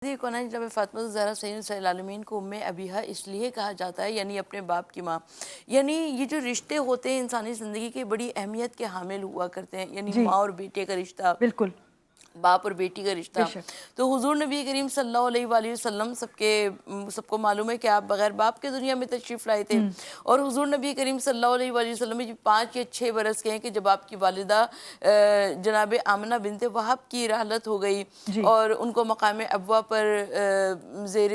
کونین جناب فاطمہ الزہرا سید العالمین کو ام ابیہا اس لیے کہا جاتا ہے، یعنی اپنے باپ کی ماں. یعنی یہ جو رشتے ہوتے ہیں انسانی زندگی کے بڑی اہمیت کے حامل ہوا کرتے ہیں، یعنی جی ماں اور بیٹے کا رشتہ، بالکل باپ اور بیٹی کا رشتہ. بے شک تو حضور نبی کریم صلی اللہ علیہ وآلہ وسلم سب کو معلوم ہے کہ آپ بغیر باپ کے دنیا میں تشریف لائے تھے. اور حضور نبی کریم صلی اللہ علیہ وآلہ وسلم 5 یا 6 برس کے ہیں کہ جب آپ کی والدہ جناب آمنہ بنت وہب کی رحلت ہو گئی جی اور ان کو مقام ابوا پر زیر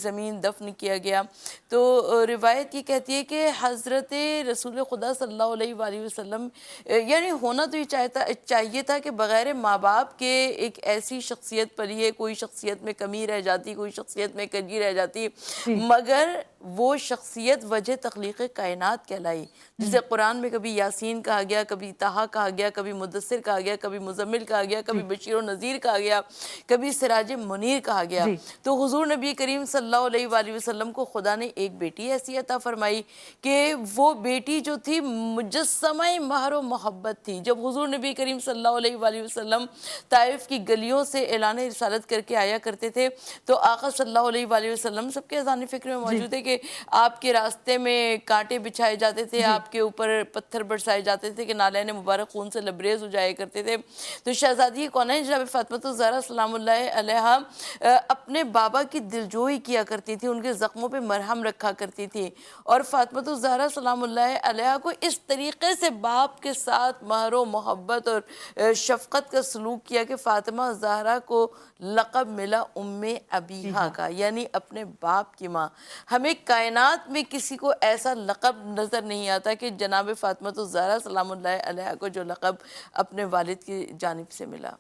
زمین دفن کیا گیا. تو روایت یہ کہتی ہے کہ حضرت رسول خدا صلی اللہ علیہ وآلہ وسلم یعنی ہونا تو یہ چاہیے تھا کہ بغیر ماں باپ کے ایک ایسی شخصیت پلی ہے، کوئی شخصیت میں کمی رہ جاتی، کوئی شخصیت میں کجی رہ جاتی، جی مگر وہ شخصیت وجہ تخلیق کائنات کہلائی. جسے قرآن میں کبھی یاسین کہا گیا، کبھی طٰہٰ کہا گیا، کبھی مدثر کہا گیا، کبھی مزمل کہا گیا، کبھی جی بشیر و نذیر کہا گیا، کبھی سراج منیر کہا گیا. جی تو حضور نبی کریم صلی اللہ علیہ وآلہ وسلم کو خدا نے ایک بیٹی ایسی عطا فرمائی کہ وہ بیٹی جو تھی مجسمہ مہر و محبت تھی. جب حضور نبی کریم صلی اللہ علیہ وآلہ وسلم طائف کی گلیوں سے اعلان رسالت کر کے آیا کرتے تھے تو آقا صلی اللہ علیہ وآلہ وسلم سب کے اذہان فکر میں جی موجود ہے کہ آپ کے راستے میں کانٹے بچھائے جاتے تھے، جی آپ کے اوپر پتھر برسائے جاتے تھے کہ نالین مبارک خون سے لبریز ہو جائے کرتے تھے. تو شہزادی کونین جناب فاطمہ الزہرا سلام اللہ علیہا اپنے بابا کی دلجوئی کیا کرتی تھی، ان کے زخموں پہ مرہم رکھا کرتی تھی. اور فاطمہ الزہرا سلام اللہ علیہا کو اس طریقے سے باپ کے ساتھ مہر و محبت اور شفقت کا سلوک کیا کہ فاطمہ الزہرا کو لقب ملا ام جی ابیہا ہاں کا، یعنی اپنے باپ کی ماں. ہمیں کائنات میں کسی کو ایسا لقب نظر نہیں آتا کہ جناب فاطمہ الزہرا سلام اللہ علیہا کو جو لقب اپنے والد کی جانب سے ملا.